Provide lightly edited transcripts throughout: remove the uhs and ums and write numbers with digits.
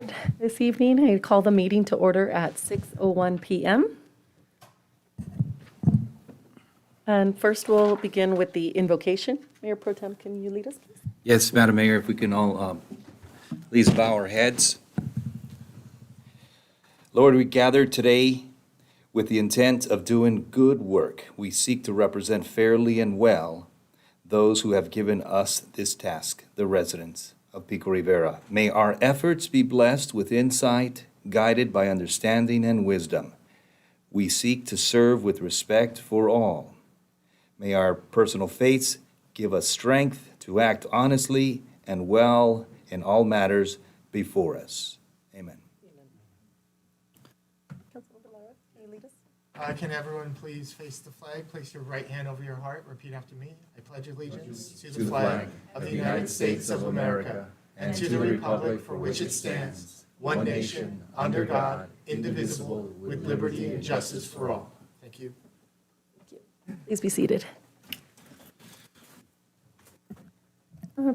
seated this evening. I call the meeting to order at 6:01 p.m. And first, we'll begin with the invocation. Mayor Pro Tem, can you lead us, please? Yes, Madam Mayor, if we can all please bow our heads. Lord, we gather today with the intent of doing good work. We seek to represent fairly and well those who have given us this task, the residents of Pico Rivera. May our efforts be blessed with insight, guided by understanding and wisdom. We seek to serve with respect for all. May our personal faiths give us strength to act honestly and well in all matters before us. Amen. Councilmember Lara, can you lead us? Can everyone please face the flag? Place your right hand over your heart. Repeat after me. I pledge allegiance to the flag of the United States of America and to the republic for which it stands, one nation, under God, indivisible, with liberty and justice for all. Thank you. Please be seated.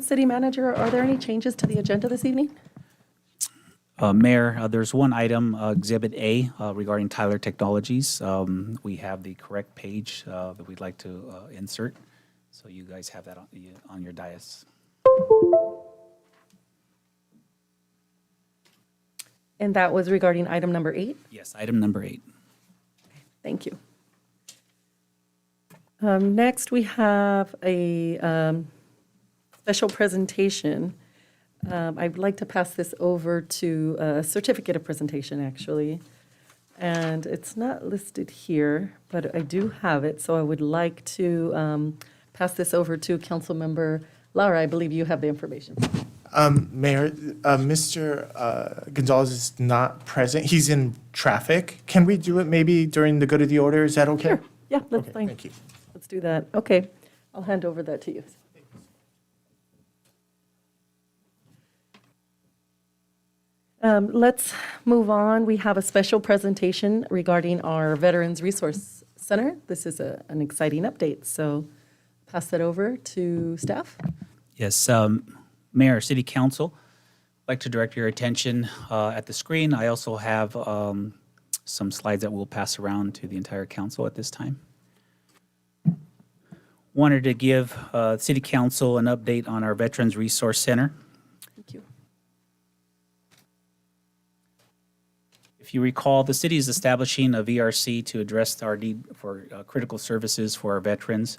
City Manager, are there any changes to the agenda this evening? Mayor, there's one item, Exhibit A, regarding Tyler Technologies. We have the correct page that we'd like to insert, so you guys have that on your dais. And that was regarding item number 8? Yes, item number 8. Thank you. Next, we have a special presentation. I'd like to pass this over to a certificate of presentation, actually. And it's not listed here, but I do have it, so I would like to pass this over to Councilmember Lara. I believe you have the information. Mayor, Mr. Gonzalez is not present. He's in traffic. Can we do it maybe during the good of the order? Is that okay? Sure. Yeah, that's Okay, fine. thank you. Let's do that. Okay, I'll hand over that to you. Let's move on. We have a special presentation regarding our Veterans Resource Center. This is an exciting update, so pass that over to staff. Yes, Mayor, City Council, I'd like to direct your attention at the screen. I also have some slides that we'll pass around to the entire council at this time. Wanted to give City Council an update on our Veterans Resource Center. Thank you. If you recall, the city is establishing a VRC to address our need for critical services for our veterans.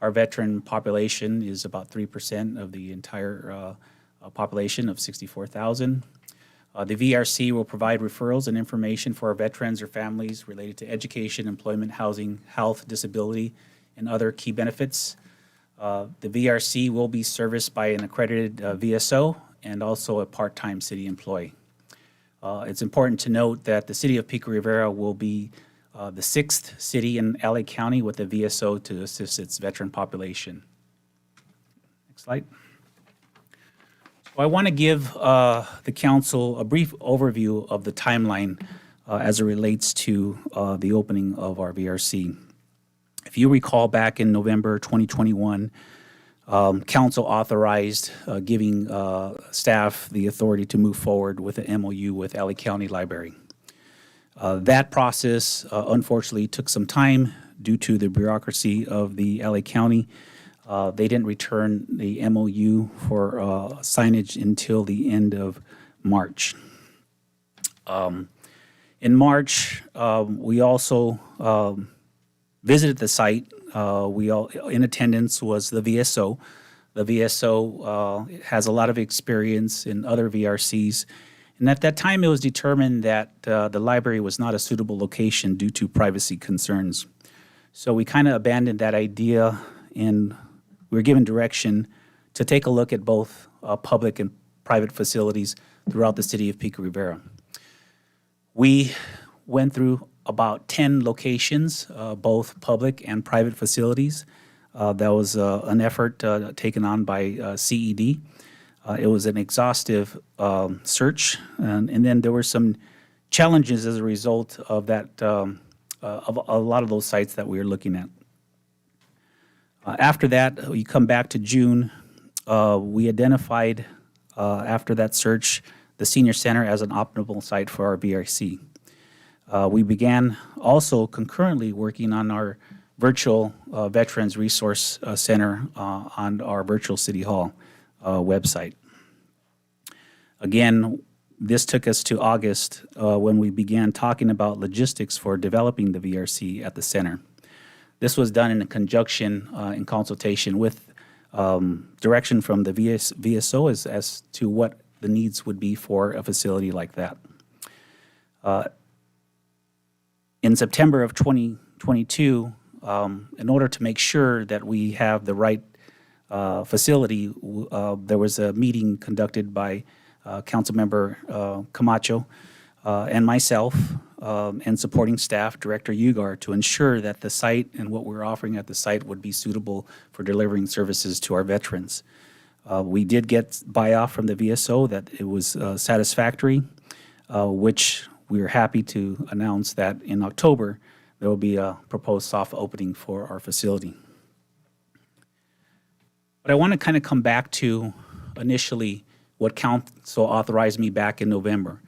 Our veteran population is about 3% of the entire population of 64,000. The VRC will provide referrals and information for our veterans or families related to education, employment, housing, health, disability, and other key benefits. The VRC will be serviced by an accredited VSO and also a part-time city employee. It's important to note that the city of Pico Rivera will be the 6th city in LA County with a VSO to assist its veteran population. Next slide. So I want to give the council a brief overview of the timeline as it relates to the opening of our VRC. If you recall, back in November 2021, council authorized giving staff the authority to move forward with an MOU with LA County Library. That process, unfortunately, took some time due to the bureaucracy of the LA County. They didn't return the MOU for signage until the end of March. In March, we also visited the site. In attendance was the VSO. The VSO has a lot of experience in other VRCs. And at that time, it was determined that the library was not a suitable location due to privacy concerns. So we kind of abandoned that idea, and we were given direction to take a look at both public and private facilities throughout the city of Pico Rivera. We went through about 10 locations, both public and private facilities. That was an effort taken on by CED. It was an exhaustive search, and then there were some challenges as a result of that, of a lot of those sites that we were looking at. After that, we come back to June. We identified, after that search, the senior center as an optimal site for our VRC. We began also concurrently working on our virtual Veterans Resource Center on our virtual City Hall website. Again, this took us to August when we began talking about logistics for developing the VRC at the center. This was done in conjunction, in consultation with direction from the VSO as to what the needs would be for a facility like that. In September of 2022, in order to make sure that we have the right facility, there was a meeting conducted by Councilmember Camacho and myself and supporting staff, Director Ugar, to ensure that the site and what we're offering at the site would be suitable for delivering services to our veterans. We did get buy-off from the VSO that it was satisfactory, which we are happy to announce that in October, there will be a proposed soft opening for our facility. But I want to kind of come back to initially what council authorized me back in November.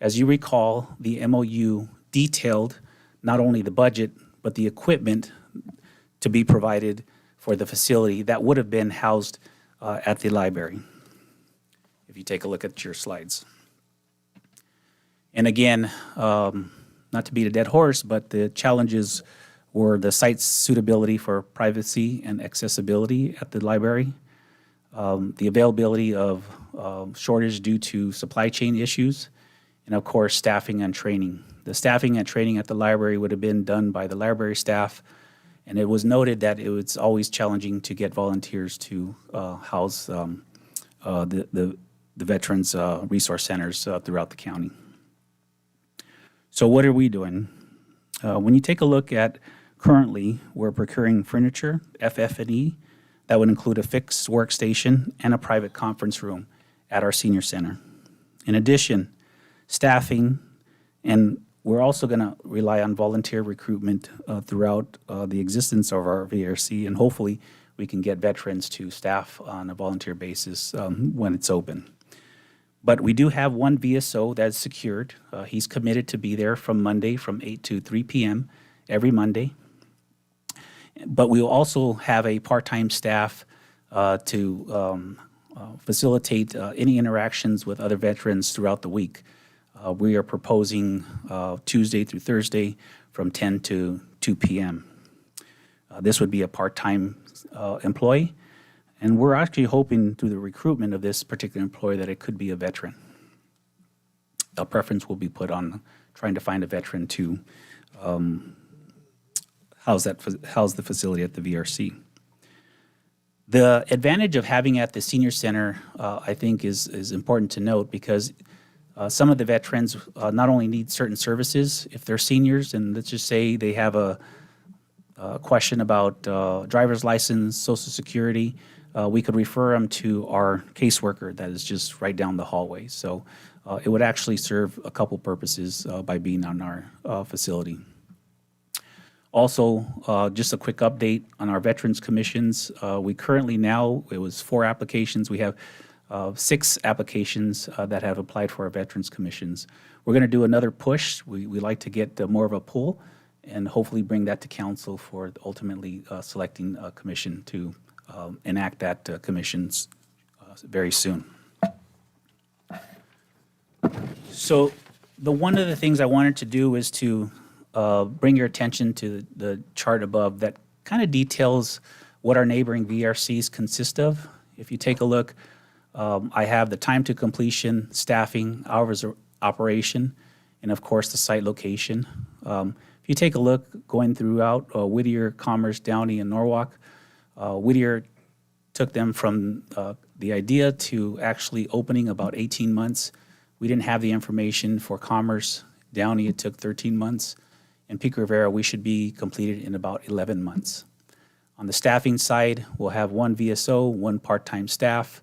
As you recall, the MOU detailed not only the budget, but the equipment to be provided for the facility that would have been housed at the library, if you take a look at your slides. And again, not to beat a dead horse, but the challenges were the site's suitability for privacy and accessibility at the library, the availability of shortage due to supply chain issues, and of course, staffing and training. The staffing and training at the library would have been done by the library staff, and it was noted that it was always challenging to get volunteers to house the Veterans Resource Centers throughout the county. So what are we doing? When you take a look at currently, we're procuring furniture, FF&E, that would include a fixed workstation and a private conference room at our senior center. In addition, staffing, and we're also going to rely on volunteer recruitment throughout the existence of our VRC, and hopefully we can get veterans to staff on a volunteer basis when it's open. But we do have one VSO that's secured. He's committed to be there from Monday from 8 to 3 p.m. every Monday. But we will also have a part-time staff to facilitate any interactions with other veterans throughout the week. We are proposing Tuesday through Thursday from 10 to 2 p.m. This would be a part-time employee, and we're actually hoping through the recruitment of this particular employee that it could be a veteran. A preference will be put on trying to find a veteran to house the facility at the VRC. The advantage of having at the senior center, I think, is important to note because some of the veterans not only need certain services if they're seniors, and let's just say they have a question about driver's license, Social Security, we could refer them to our caseworker that is just right down the hallway. So it would actually serve a couple purposes by being on our facility. Also, just a quick update on our Veterans Commissions. We currently now, it was 4 applications. We have 6 applications that have applied for our Veterans Commissions. We're going to do another push. We like to get more of a pool and hopefully bring that to council for ultimately selecting a commission to enact that commissions very soon. So one of the things I wanted to do is to bring your attention to the chart above that kind of details what our neighboring VRCs consist of. If you take a look, I have the time to completion, staffing, hours of operation, and of course the site location. If you take a look going throughout Whittier, Commerce, Downey, and Norwalk, Whittier took them from the idea to actually opening about 18 months. We didn't have the information for Commerce. Downey, it took 13 months. And Pico Rivera, we should be completed in about 11 months. On the staffing side, we'll have 1 VSO, 1 part-time staff.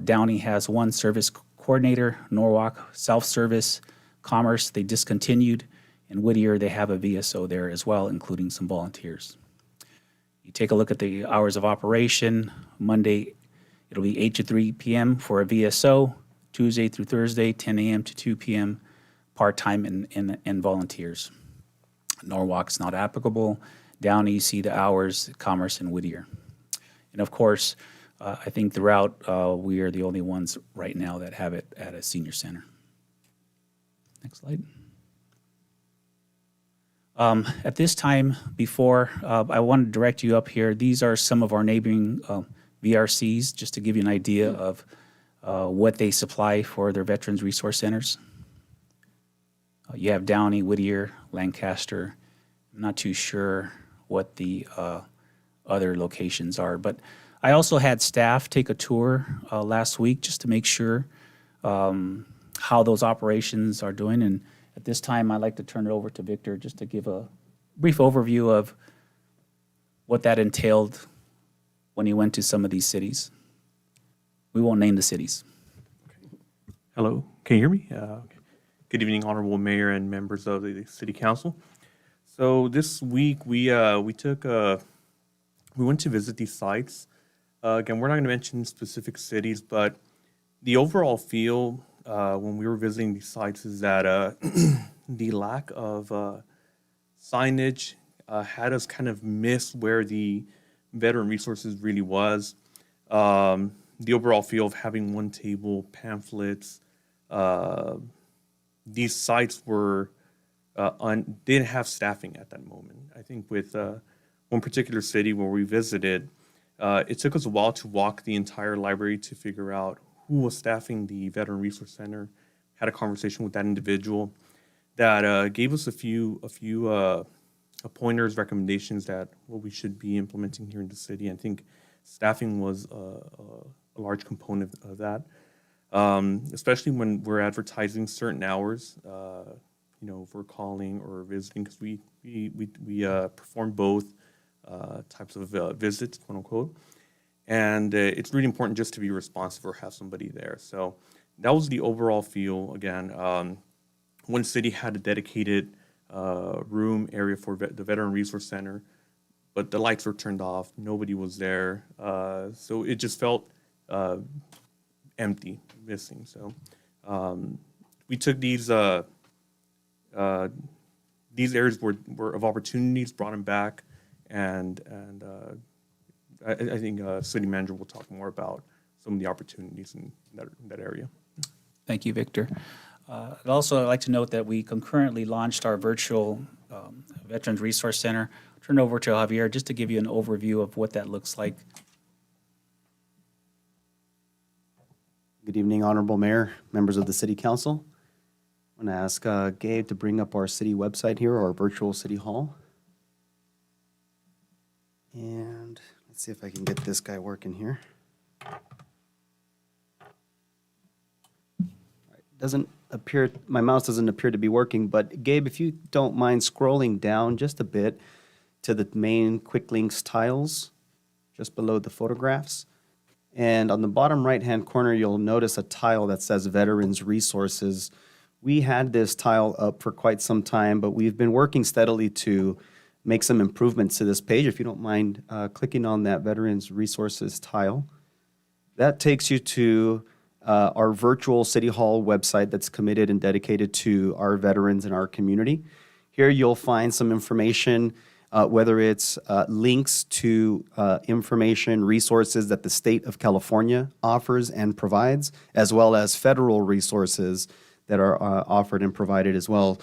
Downey has 1 service coordinator. Norwalk, self-service. Commerce, they discontinued. And Whittier, they have a VSO there as well, including some volunteers. You take a look at the hours of operation. Monday, it'll be 8 to 3 p.m. for a VSO. Tuesday through Thursday, 10 a.m. to 2 p.m., part-time and volunteers. Norwalk's not applicable. Downey, see the hours, Commerce, and Whittier. And of course, I think throughout, we are the only ones right now that have it at a senior center. Next slide. At this time, before, I want to direct you up here. These are some of our neighboring VRCs, just to give you an idea of what they supply for their Veterans Resource Centers. You have Downey, Whittier, Lancaster. I'm not too sure what the other locations are, but I also had staff take a tour last week just to make sure how those operations are doing. And at this time, I'd like to turn it over to Victor just to give a brief overview of what that entailed when he went to some of these cities. We won't name the cities. Hello, can you hear me? Okay. Good evening, Honorable Mayor and members of the City Council. So this week we went to visit these sites. Again, we're not going to mention specific cities, but the overall feel when we were visiting these sites is that the lack of signage had us kind of miss where the veteran resources really was. The overall feel of having one table, pamphlets. These sites were didn't have staffing at that moment. I think with one particular city where we visited, it took us a while to walk the entire library to figure out who was staffing the Veteran Resource Center. Had a conversation with that individual that gave us a few pointers, recommendations that what we should be implementing here in the city. I think staffing was a large component of that, especially when we're advertising certain hours. If we're calling or visiting, because we perform both types of visits, quote unquote. And it's really important just to be responsive or have somebody there. So that was the overall feel. Again, one city had a dedicated room area for the Veteran Resource Center, but the lights were turned off. Nobody was there. So it just felt empty, missing. So we took these areas were of opportunities, brought them back, and I think city manager will talk more about some of the opportunities in that area. Thank you, Victor. I'd also like to note that we concurrently launched our virtual Veterans Resource Center. I'll turn it over to Javier just to give you an overview of what that looks like. Good evening, Honorable Mayor, members of the City Council. I'm going to ask Gabe to bring up our city website here, our virtual city hall. And let's see if I can get this guy working here. Doesn't appear, my mouse doesn't appear to be working, but Gabe, if you don't mind scrolling down just a bit to the main quick links tiles, just below the photographs. And on the bottom right-hand corner, you'll notice a tile that says Veterans Resources. We had this tile up for quite some time, but we've been working steadily to make some improvements to this page. If you don't mind clicking on that Veterans Resources tile, that takes you to our virtual City Hall website that's committed and dedicated to our veterans in our community. Here you'll find some information, whether it's links to information, resources that the state of California offers and provides, as well as federal resources that are offered and provided as well.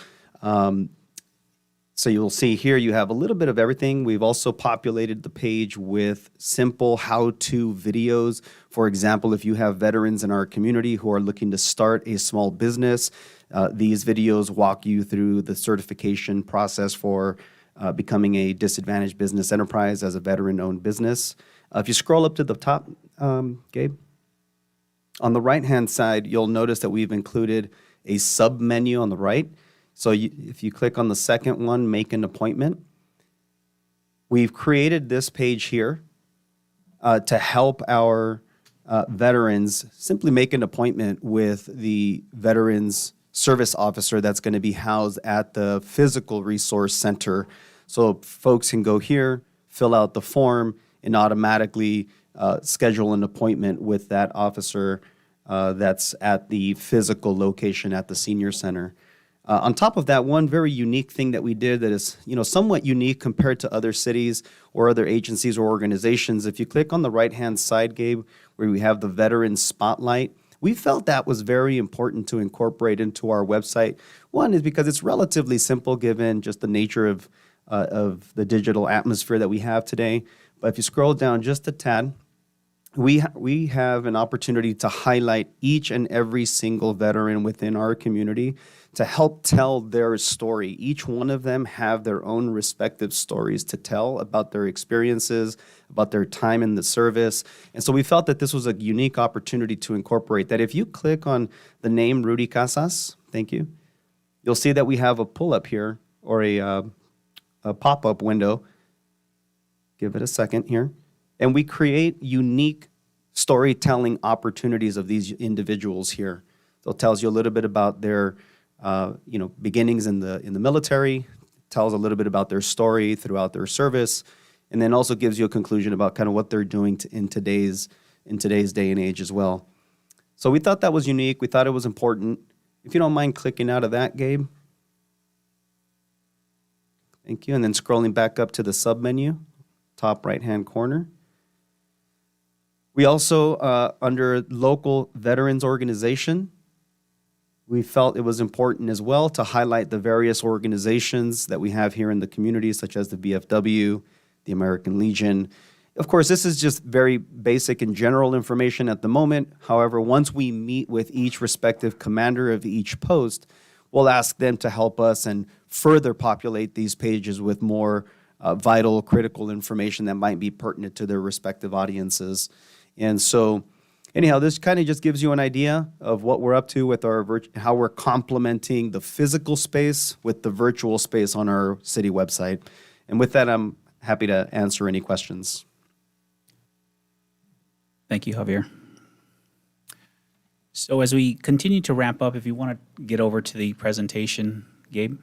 So you'll see here you have a little bit of everything. We've also populated the page with simple how-to videos. For example, if you have veterans in our community who are looking to start a small business, these videos walk you through the certification process for becoming a disadvantaged business enterprise as a veteran-owned business. If you scroll up to the top, Gabe, on the right-hand side, you'll notice that we've included a sub-menu on the right. So if you click on the second one, make an appointment, we've created this page here to help our veterans simply make an appointment with the Veterans Service Officer that's going to be housed at the physical resource center. So folks can go here, fill out the form, and automatically schedule an appointment with that officer that's at the physical location at the senior center. On top of that, one very unique thing that we did that is, somewhat unique compared to other cities or other agencies or organizations. If you click on the right-hand side, Gabe, where we have the Veteran Spotlight, we felt that was very important to incorporate into our website. One is because it's relatively simple given just the nature of the digital atmosphere that we have today. But if you scroll down just a tad, we have an opportunity to highlight each and every single veteran within our community to help tell their story. Each one of them have their own respective stories to tell about their experiences, about their time in the service. And so we felt that this was a unique opportunity to incorporate that. If you click on the name Rudy Casas, thank you, you'll see that we have a pull-up here or a pop-up window. Give it a second here. And we create unique storytelling opportunities of these individuals here. So it tells you a little bit about their beginnings in the military, tells a little bit about their story throughout their service, and then also gives you a conclusion about kind of what they're doing in today's day and age as well. So we thought that was unique. We thought it was important. If you don't mind clicking out of that, Gabe. Thank you. And then scrolling back up to the submenu, top right-hand corner. We also, under local veterans organization, we felt it was important as well to highlight the various organizations that we have here in the community, such as the VFW, the American Legion. Of course, this is just very basic and general information at the moment. However, once we meet with each respective commander of each post, we'll ask them to help us and further populate these pages with more vital, critical information that might be pertinent to their respective audiences. And so, anyhow, this kind of just gives you an idea of what we're up to with how we're complementing the physical space with the virtual space on our city website. And with that, I'm happy to answer any questions. Thank you, Javier. So as we continue to wrap up, if you want to get over to the presentation, Gabe.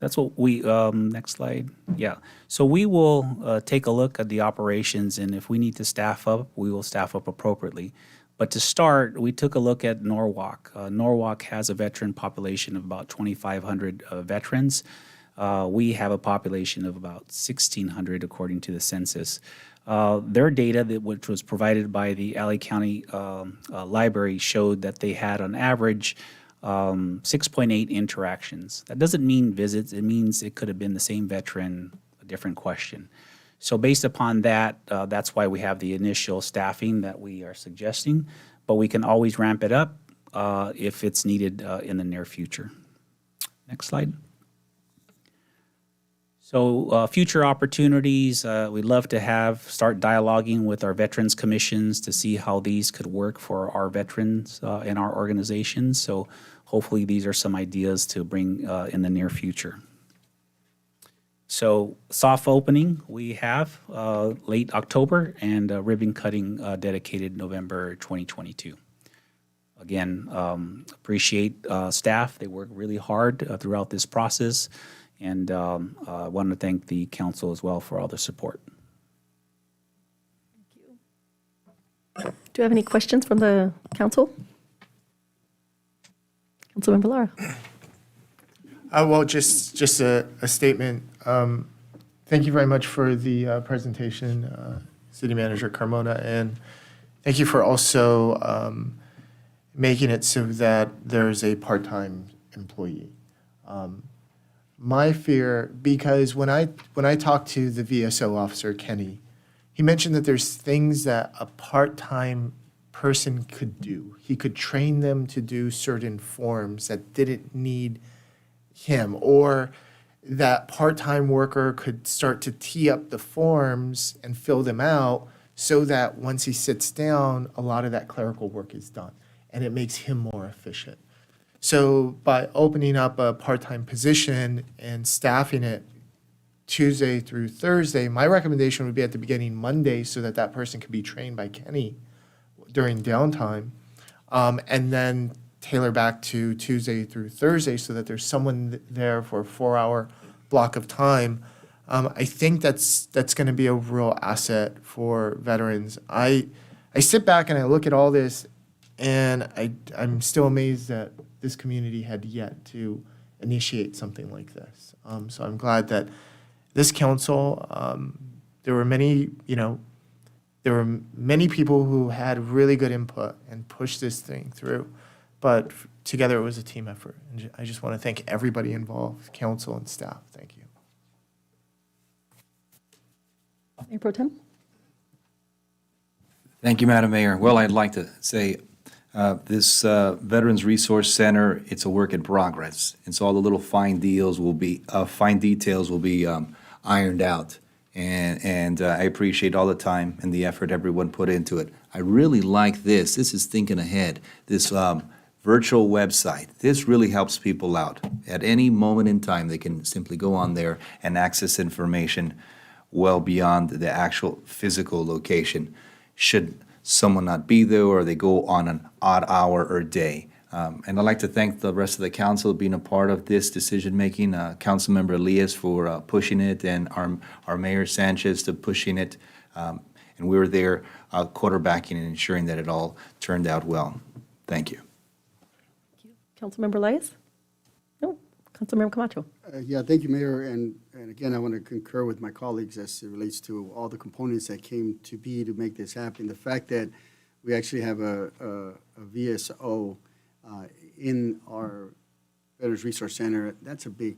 That's what we, next slide. Yeah. So we will take a look at the operations, and if we need to staff up, we will staff up appropriately. But to start, we took a look at Norwalk. Norwalk has a veteran population of about 2,500 veterans. We have a population of about 1,600 according to the census. Their data, which was provided by the Alley County Library, showed that they had on average 6.8 interactions. That doesn't mean visits. It means it could have been the same veteran, a different question. So based upon that, that's why we have the initial staffing that we are suggesting, but we can always ramp it up if it's needed in the near future. Next slide. So future opportunities, we'd love to start dialoguing with our veterans commissions to see how these could work for our veterans in our organizations. So hopefully these are some ideas to bring in the near future. So soft opening we have late October, and ribbon cutting dedicated November 2022. Again, appreciate staff. They work really hard throughout this process. And I want to thank the council as well for all the support. Do you have any questions from the council? Councilmember Lara. Well, just a statement. Thank you very much for the presentation, City Manager Carmona, and thank you for also making it so that there's a part-time employee. My fear, because when I talked to the VSO officer, Kenny, he mentioned that there's things that a part-time person could do. He could train them to do certain forms that didn't need him, or that part-time worker could start to tee up the forms and fill them out so that once he sits down, a lot of that clerical work is done, and it makes him more efficient. So by opening up a part-time position and staffing it Tuesday through Thursday, my recommendation would be at the beginning Monday so that that person could be trained by Kenny during downtime, and then tailor back to Tuesday through Thursday so that there's someone there for a 4-hour block of time I think that's going to be a real asset for veterans. I sit back and I look at all this, and I'm still amazed that this community had yet to initiate something like this. So I'm glad that this council, there were many, there were many people who had really good input and pushed this thing through, but together it was a team effort. And I just want to thank everybody involved, council and staff. Thank you. Mayor Pro Tem? Thank you, Madam Mayor. Well, I'd like to say this Veterans Resource Center, it's a work in progress. And so all the little fine details will be ironed out. And I appreciate all the time and the effort everyone put into it. I really like this. This is thinking ahead. This virtual website. This really helps people out. At any moment in time, they can simply go on there and access information well beyond the actual physical location. Should someone not be there or they go on an odd hour or day. And I'd like to thank the rest of the council being a part of this decision-making, Councilmember Elias for pushing it, and our Mayor Sanchez to pushing it. And we were there quarterbacking and ensuring that it all turned out well. Thank you. Councilmember Elias? No. Councilmember Camacho? Yeah, thank you, Mayor. And again, I want to concur with my colleagues as it relates to all the components that came to be to make this happen. The fact that we actually have a VSO in our Veterans Resource Center, that's a big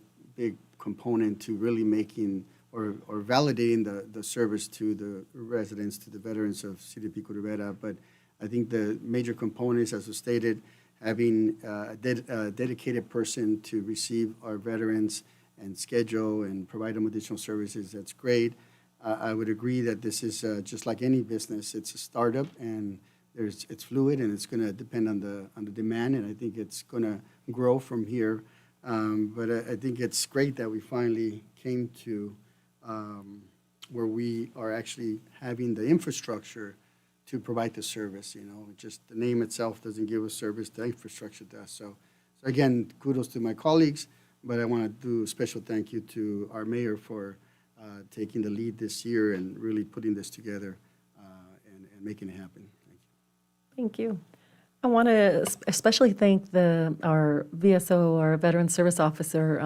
component to really making or validating the service to the residents, to the veterans of City of Pico Rivera. But I think the major components, as was stated, having a dedicated person to receive our veterans and schedule and provide them additional services, that's great. I would agree that this is just like any business. It's a startup, and it's fluid, and it's going to depend on the demand, and I think it's going to grow from here. But I think it's great that we finally came to where we are actually having the infrastructure to provide the service. Just the name itself doesn't give us service, the infrastructure does. So again, kudos to my colleagues, but I want to do a special thank you to our mayor for taking the lead this year and really putting this together and making it happen. Thank you. I want to especially thank our VSO, our Veteran Service Officer.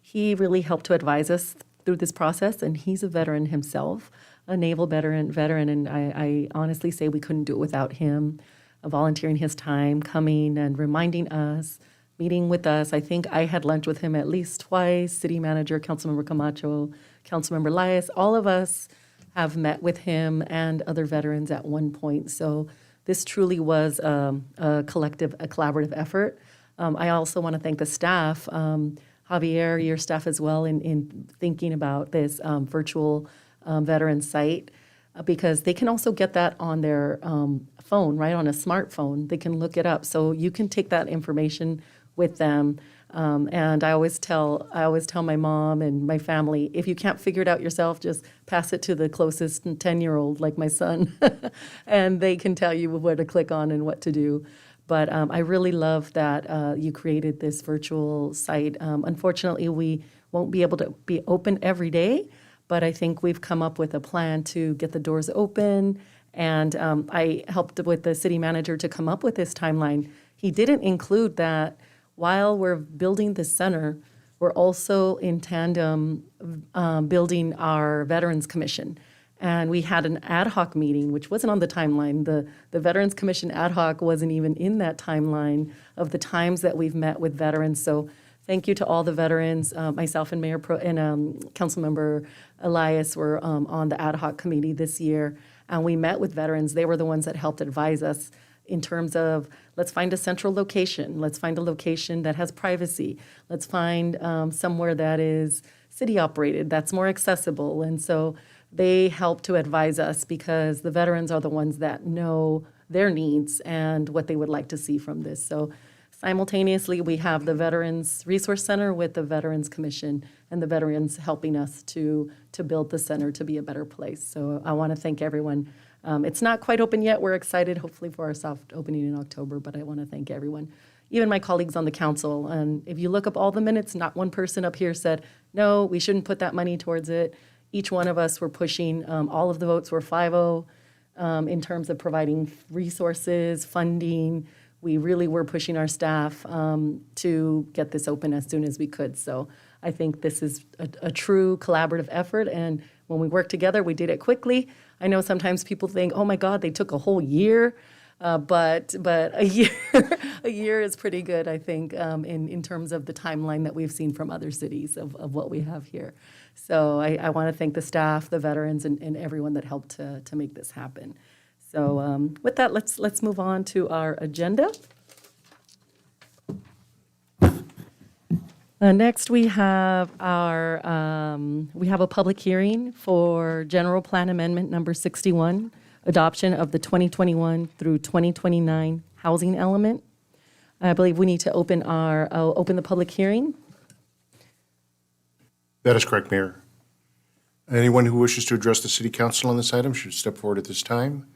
He really helped to advise us through this process, and he's a veteran himself, a naval veteran, and I honestly say we couldn't do it without him, volunteering his time, coming and reminding us, meeting with us. I think I had lunch with him at least twice, City Manager, Councilmember Camacho, Councilmember Elias. All of us have met with him and other veterans at one point. So this truly was a collaborative effort. I also want to thank the staff, Javier, your staff as well, in thinking about this virtual veteran site, because they can also get that on their phone, right, on a smartphone. They can look it up. So you can take that information with them. And I always tell my mom and my family, if you can't figure it out yourself, just pass it to the closest 10-year-old, like my son, and they can tell you where to click on and what to do. But I really love that you created this virtual site. Unfortunately, we won't be able to be open every day, but I think we've come up with a plan to get the doors open. And I helped with the city manager to come up with this timeline. He didn't include that while we're building the center, we're also in tandem building our Veterans Commission. And we had an ad hoc meeting, which wasn't on the timeline. The Veterans Commission ad hoc wasn't even in that timeline of the times that we've met with veterans. So thank you to all the veterans. Myself and Councilmember Elias were on the ad hoc committee this year, and we met with veterans. They were the ones that helped advise us in terms of, let's find a central location. Let's find a location that has privacy. Let's find somewhere that is city operated, that's more accessible. And so they help to advise us, because the veterans are the ones that know their needs and what they would like to see from this. So simultaneously, we have the Veterans Resource Center with the Veterans Commission, and the veterans helping us to build the center to be a better place. So I want to thank everyone. It's not quite open yet. We're excited, hopefully, for our soft opening in October, but I want to thank everyone, even my colleagues on the council. And if you look up all the minutes, not one person up here said, no, we shouldn't put that money towards it. Each one of us were pushing, all of the votes were 5-0 in terms of providing resources, funding. We really were pushing our staff to get this open as soon as we could. So I think this is a true collaborative effort, and when we work together, we did it quickly. I know sometimes people think, oh my God, they took a whole year, but a year a year is pretty good, I think, in terms of the timeline that we've seen from other cities of what we have here. So I want to thank the staff, the veterans, and everyone that helped to make this happen. So with that, let's move on to our agenda. Next, we have a public hearing for General Plan Amendment Number 61, adoption of the 2021 through 2029 housing element. I believe we need to open the public hearing. That is correct, Mayor. Anyone who wishes to address the city council on this item should step forward at this time.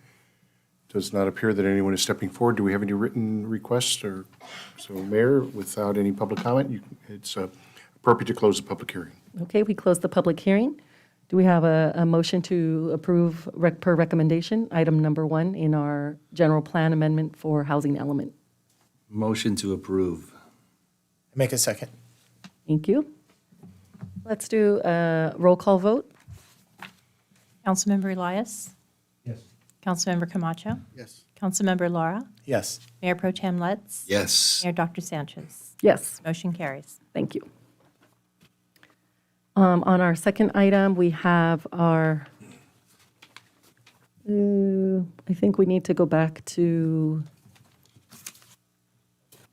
Does not appear that anyone is stepping forward. Do we have any written requests? So, Mayor, without any public comment, it's appropriate to close the public hearing. Okay, we close the public hearing. Do we have a motion to approve per recommendation, item number 1 in our general plan amendment for housing element? Motion to approve. Make a second. Thank you. Let's do a roll call vote. Councilmember Elias? Yes. Councilmember Camacho? Yes. Councilmember Laura? Yes. Mayor Pro Tem Lutz? Yes. Mayor Dr. Sanchez? Yes. Motion carries. Thank you. On our second item, we have our, I think we need to go back to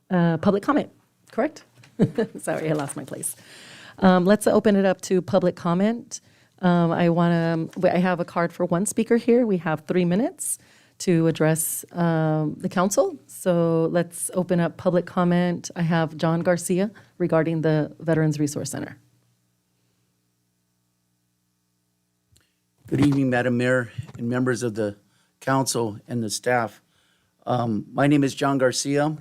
public comment, correct? Sorry, I lost my place. Let's open it up to public comment. I have a card for one speaker here. We have 3 minutes to address the council. So let's open up public comment. I have John Garcia regarding the Veterans Resource Center. Good evening, Madam Mayor and members of the council and the staff. My name is John Garcia.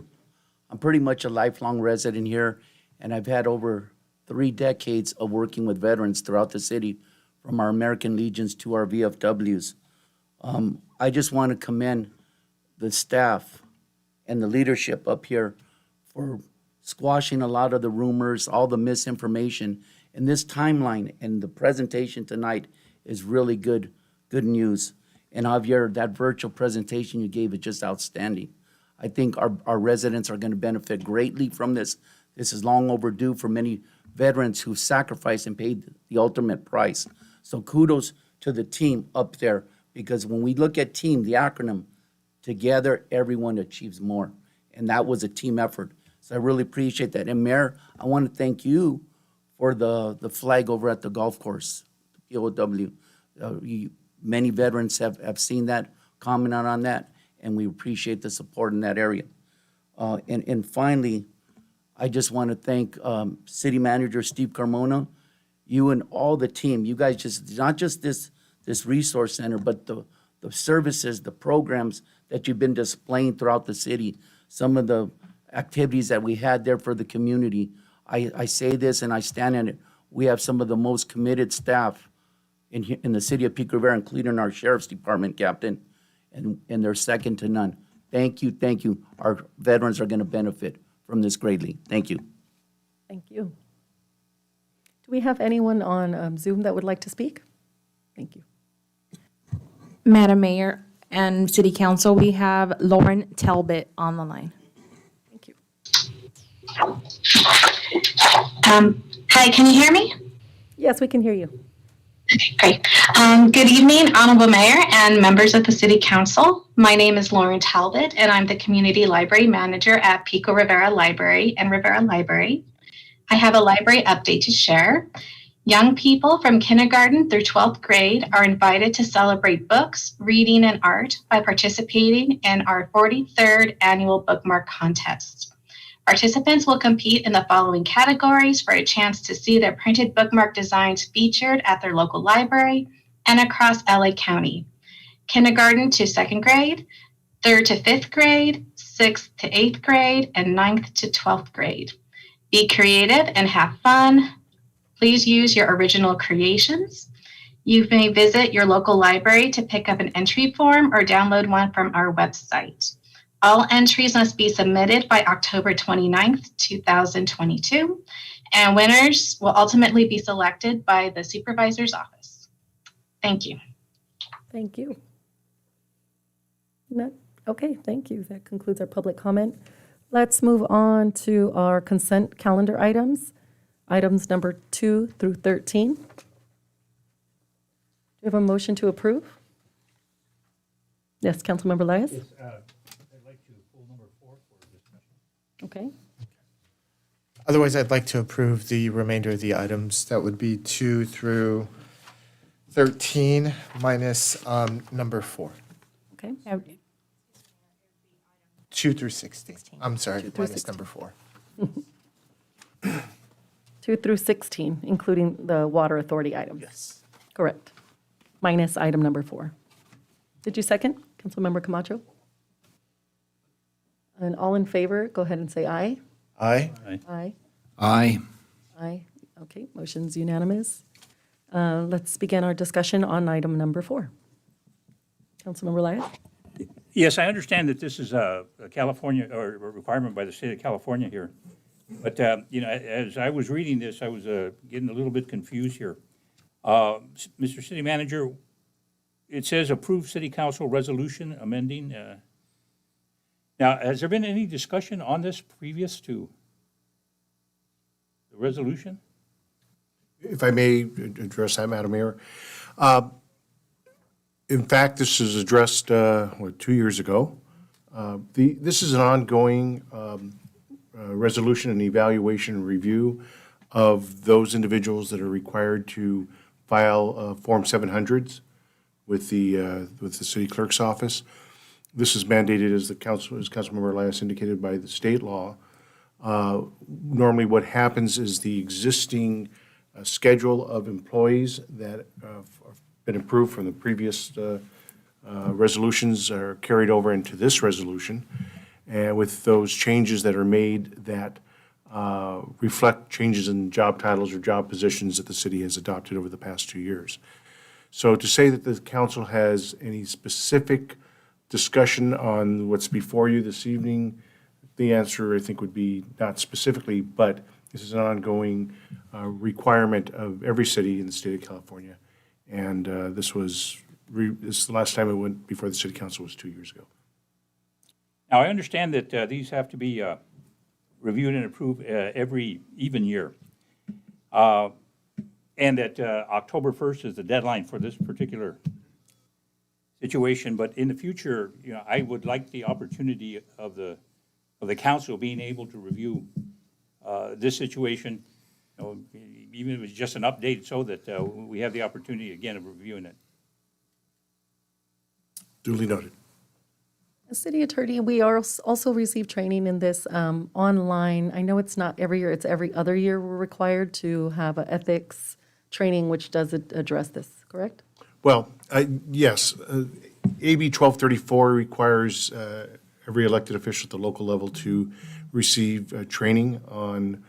I'm pretty much a lifelong resident here, and I've had over 3 decades of working with veterans throughout the city, from our American Legions to our VFWs. I just want to commend the staff and the leadership up here for squashing a lot of the rumors, all the misinformation. And this timeline and the presentation tonight is really good news. And Javier, that virtual presentation you gave is just outstanding. I think our residents are going to benefit greatly from this. This is long overdue for many veterans who sacrificed and paid the ultimate price. So kudos to the team up there, because when we look at team, the acronym, together everyone achieves more. And that was a team effort. So I really appreciate that. And Mayor, I want to thank you for the flag over at the golf course, POW. Many veterans have seen that, commented on that, and we appreciate the support in that area. And finally, I just want to thank City Manager Steve Carmona, you and all the team. You guys just, not just this resource center, but the services, the programs that you've been displaying throughout the city, some of the activities that we had there for the community. I say this and I stand in it. We have some of the most committed staff in the city of Pico Rivera, including our sheriff's department captain, and they're second to none. Thank you, thank you. Our veterans are going to benefit from this greatly. Thank you. Thank you. Do we have anyone on Zoom that would like to speak? Thank you. Madam Mayor and City Council, we have Lauren Talbot on the line. Thank you. Hi, can you hear me? Yes, we can hear you. Great. Good evening, Honorable Mayor and members of the City Council. My name is Lauren Talbot, and I'm the Community Library Manager at Pico Rivera Library and Rivera Library. I have a library update to share. Young people from kindergarten through 12th grade are invited to celebrate books, reading, and art by participating in our 43rd annual Bookmark contest. Participants will compete in the following categories for a chance to see their printed bookmark designs featured at their local library and across LA County. Kindergarten to 2nd grade, 3rd to 5th grade, 6th to 8th grade, and 9th to 12th grade. Be creative and have fun. Please use your original creations. You may visit your local library to pick up an entry form or download one from our website. All entries must be submitted by October 29th, 2022, and winners will ultimately be selected by the supervisor's office. Thank you. Thank you. No, okay, thank you. That concludes our public comment. Let's move on to our consent calendar items, items number 2 through 13. Do you have a motion to approve? Yes, Councilmember Elias? Yes, I'd like to pull number 4 for discussion. Okay, Otherwise, I'd like to approve the remainder of the items. That would be 2 through 13 minus number 4. okay. 2 through 16. I'm sorry, 2 through minus 16. number 4. 2 through 16, including the Water Authority items. Yes. Correct. Minus item number 4. Did you second, Councilmember Camacho? And all in favor, go ahead and say aye. Aye. Aye. Aye. Aye. Okay, motion's unanimous. Let's begin our discussion on item number 4. Councilmember Elias? Yes, I understand that this is a California, or a requirement by the state of California here. But, as I was reading this, I was getting a little bit confused here. Mr. City Manager, it says approve city council resolution amending. Now, has there been any discussion on this previous to the resolution? If I may address that, Madam Mayor. In fact, this was addressed, 2 years ago. This is an ongoing resolution and evaluation and review of those individuals that are required to file Form 700s with the city clerk's office. This is mandated, as Councilmember Elias indicated, by the state law. Normally, what happens is the existing schedule of employees that have been approved from the previous resolutions are carried over into this resolution, and with those changes that are made that reflect changes in job titles or job positions that the city has adopted over the past 2 years. So to say that the council has any specific discussion on what's before you this evening, the answer, I think, would be not specifically, but this is an ongoing requirement of every city in the state of California. And this the last time it went before the city council was 2 years ago. Now, I understand that these have to be reviewed and approved every even year. And that October 1st is the deadline for this particular situation. But in the future, I would like the opportunity of the council being able to review this situation, even if it's just an update, so that we have the opportunity again of reviewing it. Duly noted. City Attorney, we are also receive training in this online. I know it's not every year, it's every other year we're required to have an ethics training which does address this, correct? Well, yes, AB 1234 requires every elected official at the local level to receive training on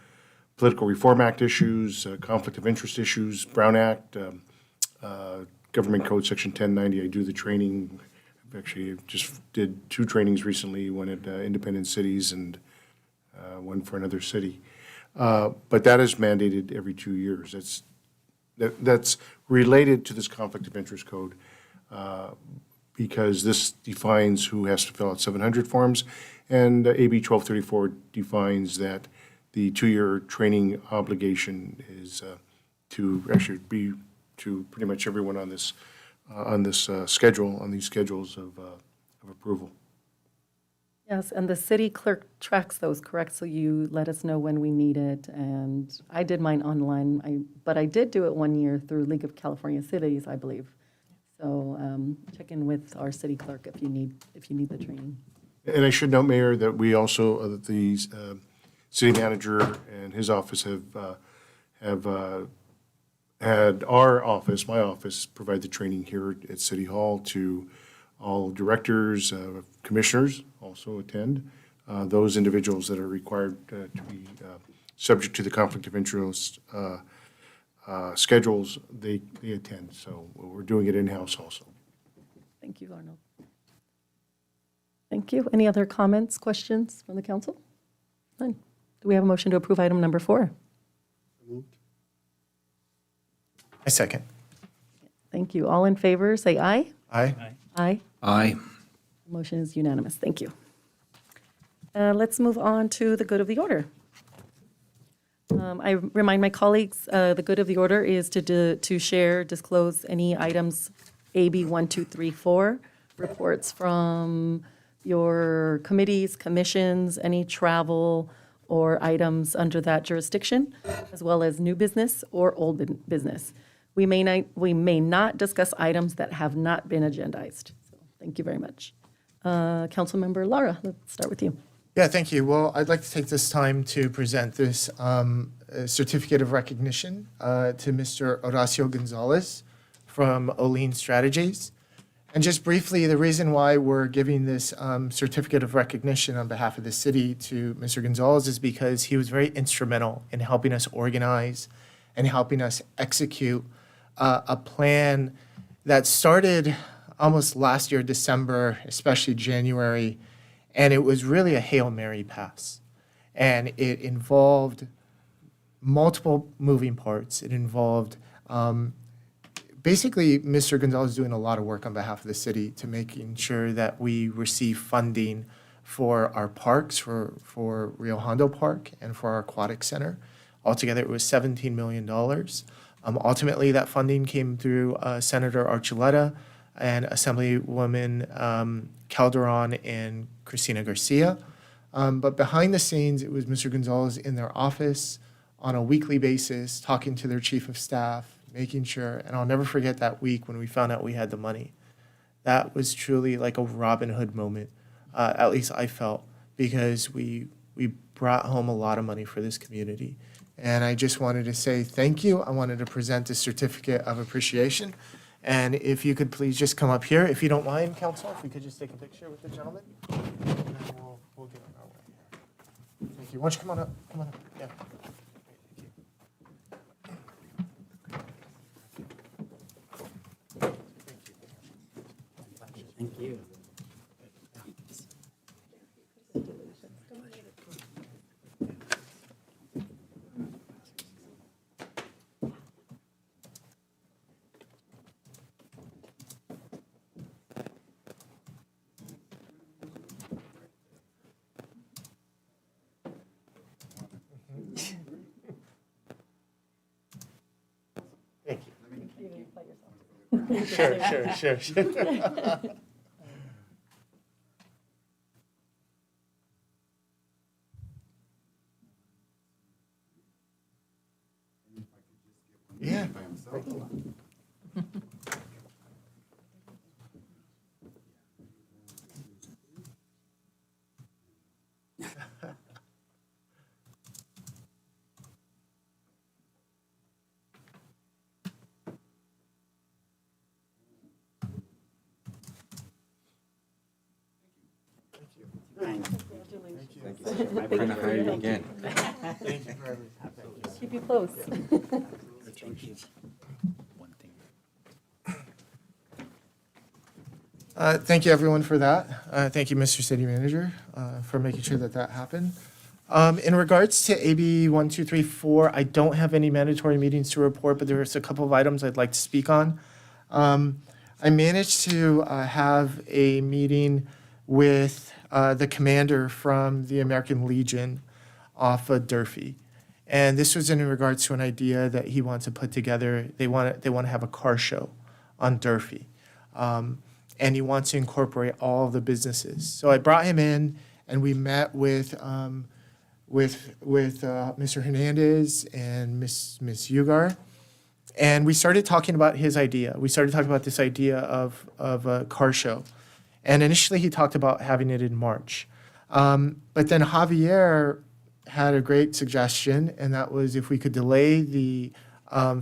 Political Reform Act issues, conflict of interest issues, Brown Act, Government Code Section 1090. I do the training. Actually, just did 2 trainings recently, one at Independent Cities and one for another city. But that is mandated every 2 years. That's related to this conflict of interest code because this defines who has to fill out 700 forms, and AB 1234 defines that the 2-year training obligation is to actually be to pretty much everyone on this schedule, on these schedules of approval. Yes, and the city clerk tracks those, correct? So you let us know when we need it. And I did mine online, but I did do it 1 year through League of California Cities, I believe. So check in with our city clerk if you need the training. And I should note, Mayor, that we also, the city manager and his office have had our office, my office, provide the training here at City Hall to all directors, commissioners also attend. Those individuals that are required to be subject to the conflict of interest schedules, they attend. So we're doing it in-house also. Thank you, Arnold. Thank you. Any other comments, questions from the council? None. Do we have a motion to approve item number 4? I second. Thank you. All in favor, say aye. Aye. Aye. Aye. Motion is unanimous. Thank you. Let's move on to the good of the order. I remind my colleagues, the good of the order is to share, disclose any items AB 1234, reports from your committees, commissions, any travel or items under that jurisdiction, as well as new business or old business. We may not discuss items that have not been agendized. So thank you very much. Councilmember Lara, let's start with you. Yeah, thank you. Well, I'd like to take this time to present this certificate of recognition to Mr. Horacio Gonzalez from Olean Strategies. And just briefly, the reason why we're giving this certificate of recognition on behalf of the city to Mr. Gonzalez is because he was very instrumental in helping us organize and helping us execute a plan that started almost last year, December, especially January, and it was really a Hail Mary pass. And it involved multiple moving parts. It involved basically Mr. Gonzalez doing a lot of work on behalf of the city to making sure that we receive funding for our parks, for Rio Hondo Park and for our aquatic center. Altogether, it was $17 million. Ultimately, that funding came through Senator Archuleta and Assemblywoman Calderon and Cristina Garcia. But behind the scenes, it was Mr. Gonzalez in their office on a weekly basis, talking to their chief of staff, making sure, and I'll never forget that week when we found out we had the money. That was truly like a Robin Hood moment, at least I felt, because we brought home a lot of money for this community. And I just wanted to say thank you. I wanted to present a certificate of appreciation. And if you could please just come up here, if you don't mind, Council, if we could just take a picture with the gentleman. And then we'll get on our way here. Thank you. Why don't you come on up? Come on up. Yeah. Thank you. Thank you. Sure. Yeah. I'm trying to hire you again. Thank you for everything. Keep you close. One thing. Thank you, everyone, for that. Thank you, Mr. City Manager, for making sure that that happened. In regards to AB 1234, I don't have any mandatory meetings to report, but there's a couple of items I'd like to speak on. I managed to have a meeting with the commander from the American Legion off of Durfee. And this was in regards to an idea that he wants to put together. They want to have a car show on Durfee. And he wants to incorporate all of the businesses. So I brought him in, and we met with Mr. Hernandez and Miss Ugar, and we started talking about his idea. We started talking about this idea of a car show. And initially, he talked about having it in March. But then Javier had a great suggestion, and that was if we could delay the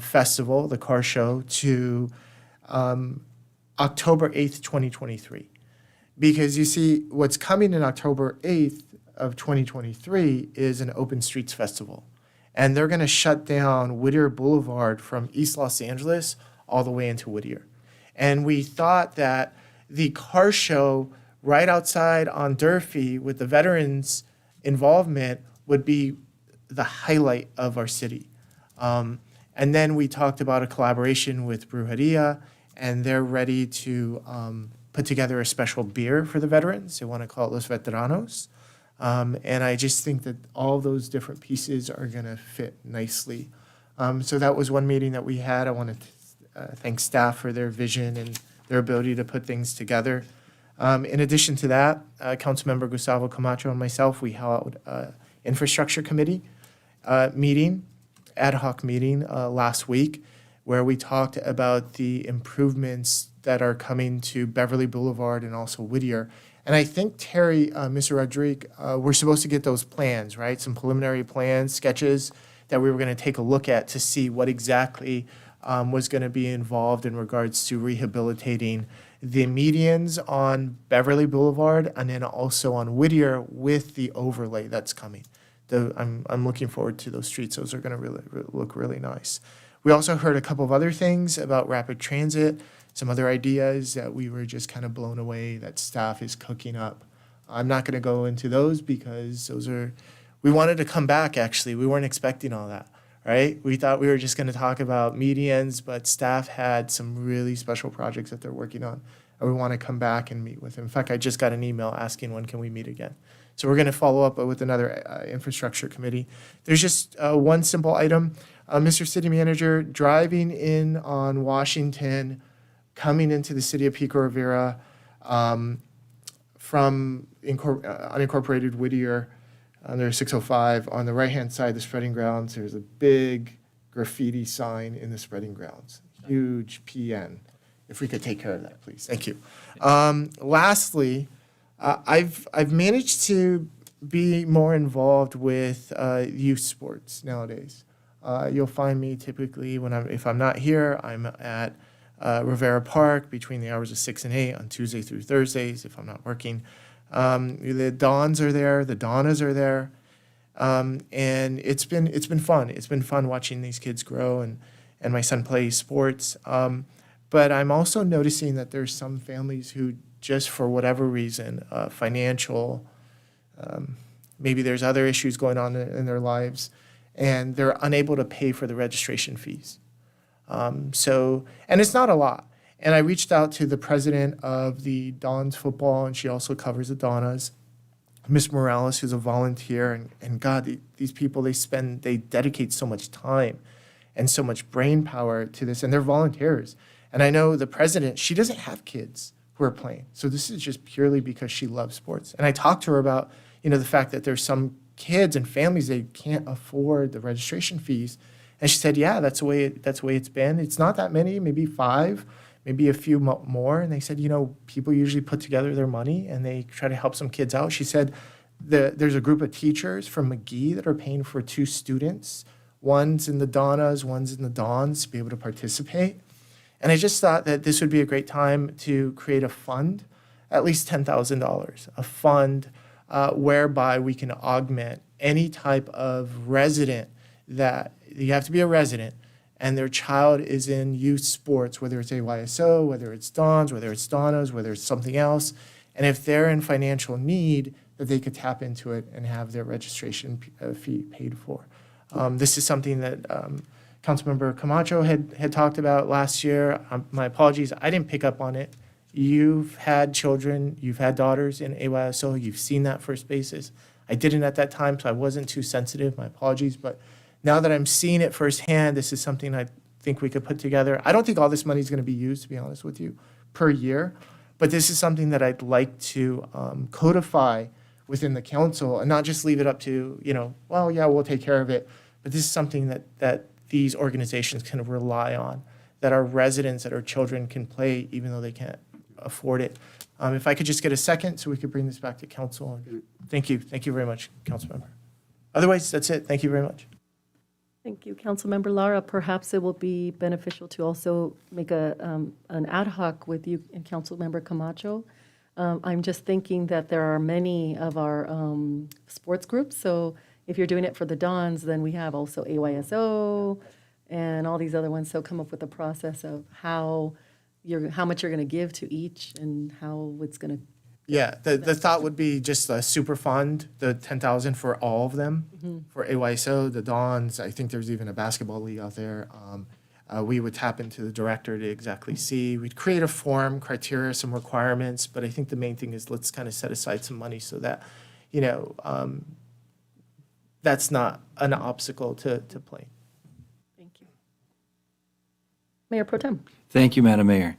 festival, the car show, to October 8th, 2023. Because you see, what's coming in October 8th of 2023 is an Open Streets Festival. and they're going to shut down Whittier Boulevard from East Los Angeles all the way into Whittier. And we thought that the car show right outside on Durfee with the veterans' involvement would be the highlight of our city. And then we talked about a collaboration with Brujeria, and they're ready to put together a special beer for the veterans. They want to call it Los Veteranos. And I just think that all those different pieces are going to fit nicely. So that was one meeting that we had. I want to thank staff for their vision and their ability to put things together. In addition to that, Councilmember Gustavo Camacho and myself, we held Infrastructure Committee meeting, ad hoc meeting last week, where we talked about the improvements that are coming to Beverly Boulevard and also Whittier. And I think, Terry, Mr. Rodriguez, we're supposed to get those plans, right? Some preliminary plans, sketches that we were going to take a look at to see what exactly was going to be involved in regards to rehabilitating the medians on Beverly Boulevard and then also on Whittier with the overlay that's coming. I'm looking forward to those streets. Those are going to really look really nice. We also heard a couple of other things about rapid transit, some other ideas that we were just kind of blown away that staff is cooking up. I'm not going to go into those because we wanted to come back, actually. We weren't expecting all that, right? We thought we were just going to talk about medians, but staff had some really special projects that they're working on, and we want to come back and meet with them. In fact, I just got an email asking when can we meet again. So we're going to follow up with another infrastructure committee. There's just one simple item. Mr. City Manager, driving in on Washington, coming into the city of Pico Rivera from unincorporated Whittier, under 605, on the right-hand side, the spreading grounds, there's a big graffiti sign in the spreading grounds, huge PN. If we could take care of that, please. Thank you. Lastly, I've managed to be more involved with youth sports nowadays. You'll find me typically if I'm not here, I'm at Rivera Park between the hours of 6 and 8 on Tuesday through Thursdays if I'm not working. The Dons are there, the Donnas are there, and it's been fun. It's been fun watching these kids grow and my son play sports. But I'm also noticing that there's some families who just for whatever reason, financial, maybe there's other issues going on in their lives, and they're unable to pay for the registration fees. And it's not a lot. And I reached out to the president of the Dons football, and she also covers the Donnas, Miss Morales, who's a volunteer. And God, these people, they dedicate so much time and so much brain power to this, and they're volunteers. And I know the president, she doesn't have kids who are playing. So this is just purely because she loves sports. And I talked to her about, the fact that there's some kids and families, they can't afford the registration fees. And she said, yeah, that's the way it's been. It's not that many, maybe 5, maybe a few more. And they said, people usually put together their money and they try to help some kids out. She said there's a group of teachers from McGee that are paying for 2 students. One's in the Donnas, one's in the Dons, to be able to participate. And I just thought that this would be a great time to create a fund, at least $10,000, a fund whereby we can augment any type of resident that you have to be a resident and their child is in youth sports, whether it's AYSO, whether it's Dons, whether it's Donnas, whether it's something else. And if they're in financial need, that they could tap into it and have their registration fee paid for. This is something that Councilmember Camacho had talked about last year. My apologies, I didn't pick up on it. You've had children, you've had daughters in AYSO, you've seen that first basis. I didn't at that time, so I wasn't too sensitive, my apologies. But now that I'm seeing it firsthand, this is something I think we could put together. I don't think all this money is going to be used, to be honest with you, per year. But this is something that I'd like to codify within the council and not just leave it up to, well, yeah, we'll take care of it. But this is something that these organizations can rely on, that our residents, that our children can play even though they can't afford it. If I could just get a second so we could bring this back to council. Thank you. Thank you very much, Councilmember. Otherwise, that's it. Thank you very much. Thank you, Councilmember Lara. Perhaps it will be beneficial to also make an ad hoc with you and Councilmember Camacho. I'm just thinking that there are many of our sports groups, so if you're doing it for the Dons, then we have also AYSO and all these other ones. So come up with a process of how much you're going to give to each and how it's going to. Yeah, the thought would be just a super fund, the 10,000 for all of them, for AYSO, the Dons. I think there's even a basketball league out there. We would tap into the director to exactly see. We'd create a form, criteria, some requirements, but I think the main thing is let's kind of set aside some money so that, that's not an obstacle to playing. Thank you. Mayor Pro Tem. Thank you, Madam Mayor.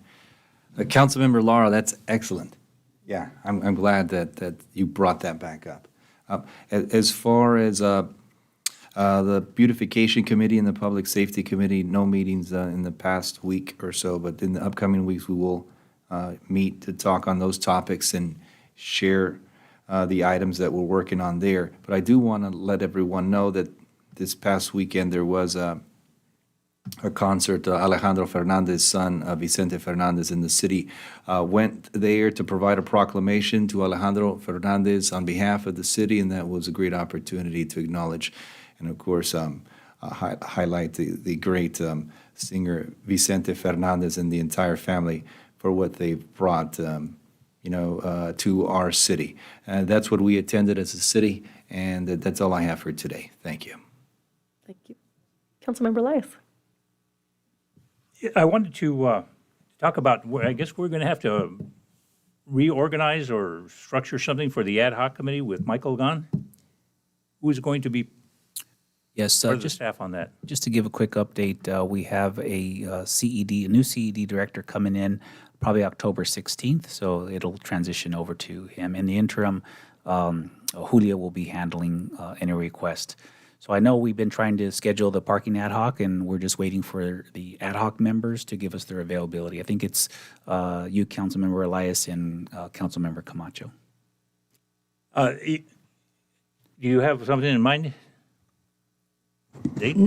Councilmember Lara, that's excellent. Yeah, I'm glad that you brought that back up. As far as the Beautification Committee and the Public Safety Committee, no meetings in the past week or so, but in the upcoming weeks, we will meet to talk on those topics and share the items that we're working on there. But I do want to let everyone know that this past weekend there was a concert. Alejandro Fernandez's son, Vicente Fernandez, in the city, went there to provide a proclamation to Alejandro Fernandez on behalf of the city, and that was a great opportunity to acknowledge and, of course, highlight the great singer Vicente Fernandez and the entire family for what they've brought, to our city. That's what we attended as a city, and that's all I have for today. Thank you. Thank you. Councilmember Elias. I wanted to talk about, I guess we're going to have to reorganize or structure something for the ad hoc committee with Michael gone. Who's going to be Yes, part of the just staff on that? Just to give a quick update, we have a new CED director coming in probably October 16th, so it'll transition over to him. In the interim, Julia will be handling any request. So I know we've been trying to schedule the parking ad hoc, and we're just waiting for the ad hoc members to give us their availability. I think it's you, Councilmember Elias, and Councilmember Camacho. Do you have something in mind? Date?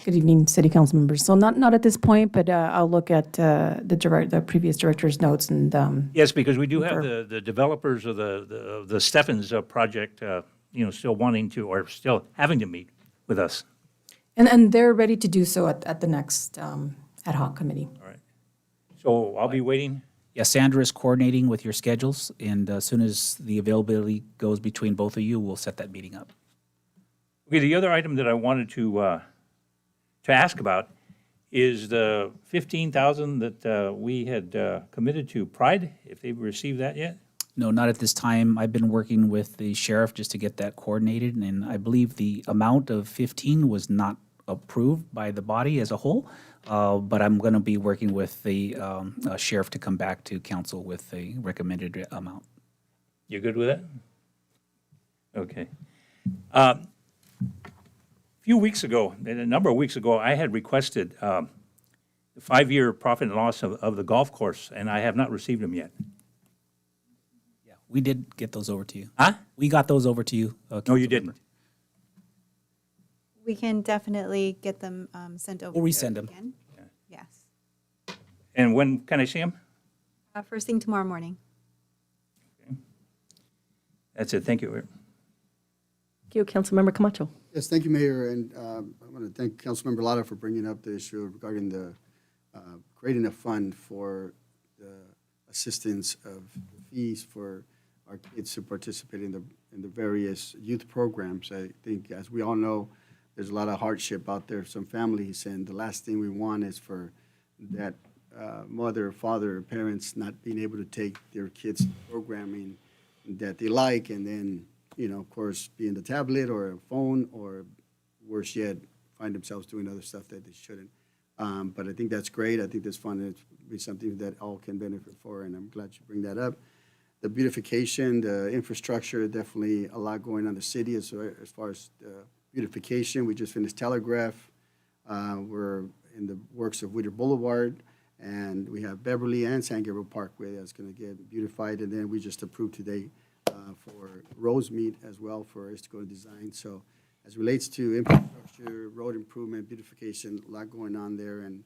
Good evening, City Council members. So not at this point, but I'll look at the previous director's notes and. Yes, because we do have the developers of the Steffens project, still wanting to, or still having to meet with us. And they're ready to do so at the next ad hoc committee. All right. So I'll be waiting. Yeah, Sandra is coordinating with your schedules, and as soon as the availability goes between both of you, we'll set that meeting up. Okay, the other item that I wanted to ask about is the 15,000 that we had committed to Pride, if they've received that yet? No, not at this time. I've been working with the sheriff just to get that coordinated, and I believe the amount of 15 was not approved by the body as a whole, but I'm going to be working with the sheriff to come back to council with a recommended amount. You good with that? Okay. A number of weeks ago, I had requested the 5-year profit and loss of the golf course, and I have not received them yet. Yeah, we did get those over to you. Huh? We got those over to you. No, you didn't. We can definitely get them sent over. We'll resend them. Again. Yes. And when can I see them? First thing tomorrow morning. That's it. Thank you. Thank you, Councilmember Camacho. Yes, thank you, Mayor, and I want to thank Councilmember Lara for bringing up the issue regarding the creating a fund for the assistance of fees for our kids to participate in the various youth programs. I think, as we all know, there's a lot of hardship out there, some families, and the last thing we want is for that mother, father, parents not being able to take their kids programming that they like, and then, of course, be in the tablet or a phone, or worse yet, find themselves doing other stuff that they shouldn't. But I think that's great. I think this fund will be something that all can benefit for, and I'm glad you bring that up. The beautification, the infrastructure, definitely a lot going on in the city as far as beautification. We just finished Telegraph. We're in the works of Whittier Boulevard, and we have Beverly and San Gabriel Parkway that's going to get beautified. And then we just approved today for Rosemead as well for us to go to design. So as it relates to infrastructure, road improvement, beautification, a lot going on there, and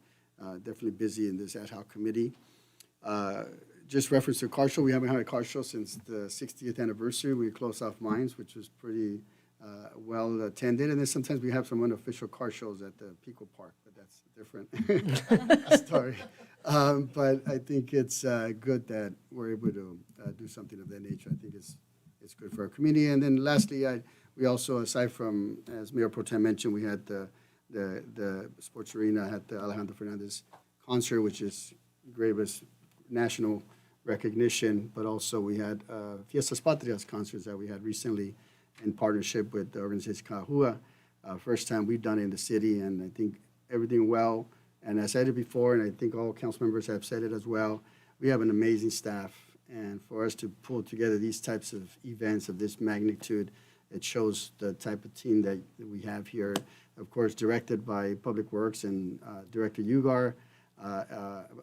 definitely busy in this ad hoc committee. Just reference to car show, we haven't had a car show since the 60th anniversary. We closed off Mines, which was pretty well attended. And then sometimes we have some unofficial car shows at the Pico Park, but that's a different story. But I think it's good that we're able to do something of that nature. I think it's good for our community. And then lastly, we also, aside from, as Mayor Pro Tem mentioned, we had the sports arena had the Alejandro Fernandez concert, which is great, was national recognition, but also we had Fiestas Patrias concerts that we had recently in partnership with the organization Kahua. First time we've done it in the city, and I think everything well. And I said it before, and I think all council members have said it as well, we have an amazing staff, and for us to pull together these types of events of this magnitude, it shows the type of team that we have here. Of course, directed by Public Works and Director Ugar,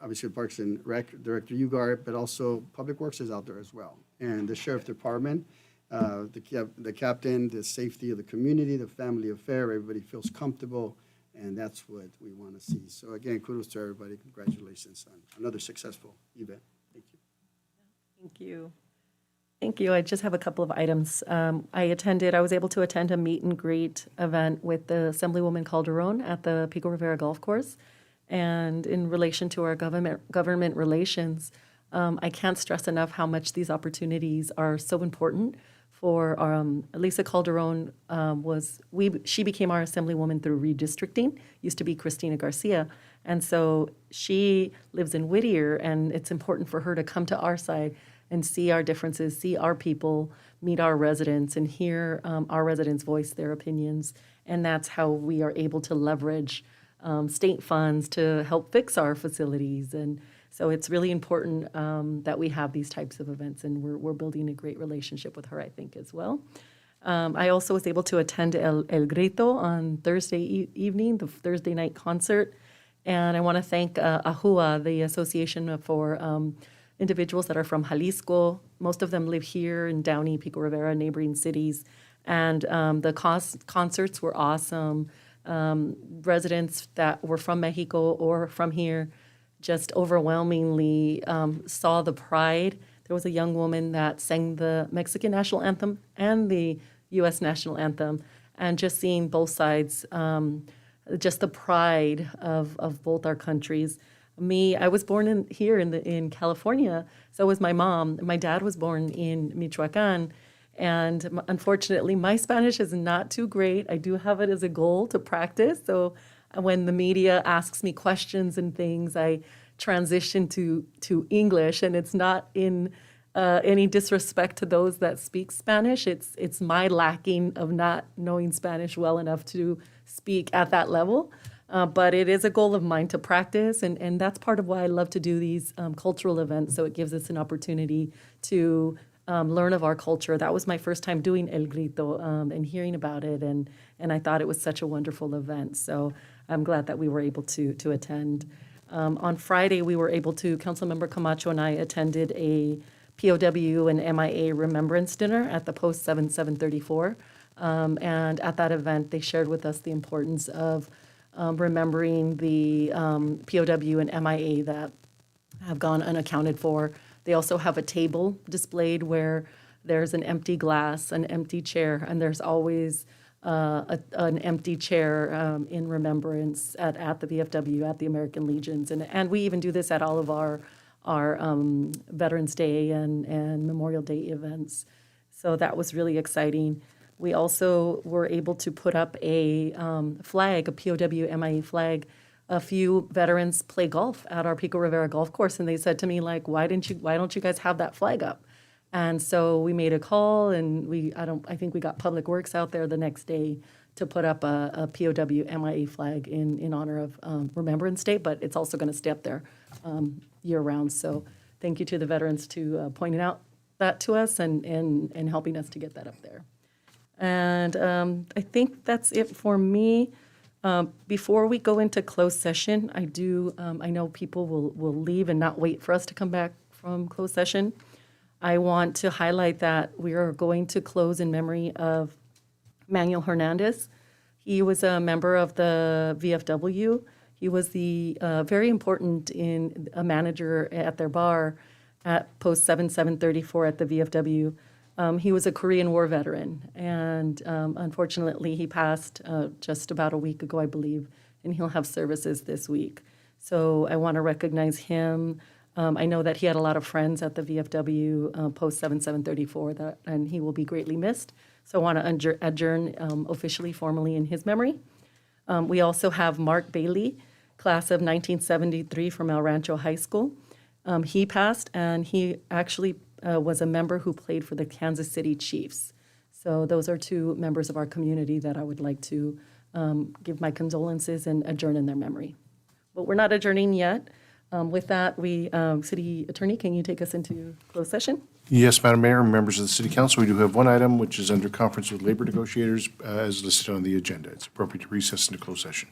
obviously Parks and Rec Director Ugar, but also Public Works is out there as well. And the Sheriff Department, the captain, the safety of the community, the family affair, everybody feels comfortable, and that's what we want to see. So again, kudos to everybody. Congratulations on another successful event. Thank you. Thank you. Thank you. I just have a couple of items. I was able to attend a meet and greet event with the Assemblywoman Calderon at the Pico Rivera Golf Course. And in relation to our government relations, I can't stress enough how much these opportunities are so important for Elisa Calderon. She became our Assemblywoman through redistricting, used to be Cristina Garcia. And so she lives in Whittier, and it's important for her to come to our side and see our differences, see our people, meet our residents, and hear our residents voice their opinions. And that's how we are able to leverage state funds to help fix our facilities. And so it's really important that we have these types of events, and we're building a great relationship with her, I think, as well. I also was able to attend El Grito on Thursday evening, the Thursday night concert. And I want to thank AHUA, the Association for individuals that are from Jalisco. Most of them live here in Downey, Pico Rivera, neighboring cities. And the concerts were awesome. Residents that were from Mexico or from here just overwhelmingly saw the pride. There was a young woman that sang the Mexican national anthem and the U.S. national anthem, and just seeing both sides, just the pride of both our countries. I was born here in California, so was my mom. My dad was born in Michoacan, and unfortunately, my Spanish is not too great. I do have it as a goal to practice, so when the media asks me questions and things, I transition to English, and it's not in any disrespect to those that speak Spanish. It's my lacking of not knowing Spanish well enough to speak at that level. But it is a goal of mine to practice, and that's part of why I love to do these cultural events, so it gives us an opportunity to learn of our culture. That was my first time doing El Grito and hearing about it, and I thought it was such a wonderful event. So I'm glad that we were able to attend. On Friday, we were able to, Councilmember Camacho and I attended a POW and MIA remembrance dinner at the Post 7734. And at that event, they shared with us the importance of remembering the POW and MIA that have gone unaccounted for. They also have a table displayed where there's an empty glass, an empty chair, and there's always an empty chair in remembrance at the VFW, at the American Legions. And we even do this at all of our Veterans Day and Memorial Day events. So that was really exciting. We also were able to put up a flag, a POW MIA flag. A few veterans play golf at our Pico Rivera golf course, and they said to me, like, why don't you guys have that flag up? And so we made a call, and I think we got Public Works out there the next day to put up a POW MIA flag in honor of Remembrance Day, but it's also going to stay up there year round. So thank you to the veterans to pointing out that to us and helping us to get that up there. And I think that's it for me. Before we go into closed session, I know people will leave and not wait for us to come back from closed session. I want to highlight that we are going to close in memory of Manuel Hernandez. He was a member of the VFW. He was the very important a manager at their bar at Post 7734 at the VFW. He was a Korean War veteran, and unfortunately, he passed just about a week ago, I believe, and he'll have services this week. So I want to recognize him. I know that he had a lot of friends at the VFW post 7734, and he will be greatly missed. So I want to adjourn officially, formally in his memory. We also have Mark Bailey, class of 1973 from El Rancho High School. He passed, and he actually was a member who played for the Kansas City Chiefs. So those are two members of our community that I would like to give my condolences and adjourn in their memory. But we're not adjourning yet. With that, City Attorney, can you take us into closed session? Yes, Madam Mayor and members of the City Council, we do have one item which is under conference with labor negotiators as listed on the agenda. It's appropriate to recess into closed session.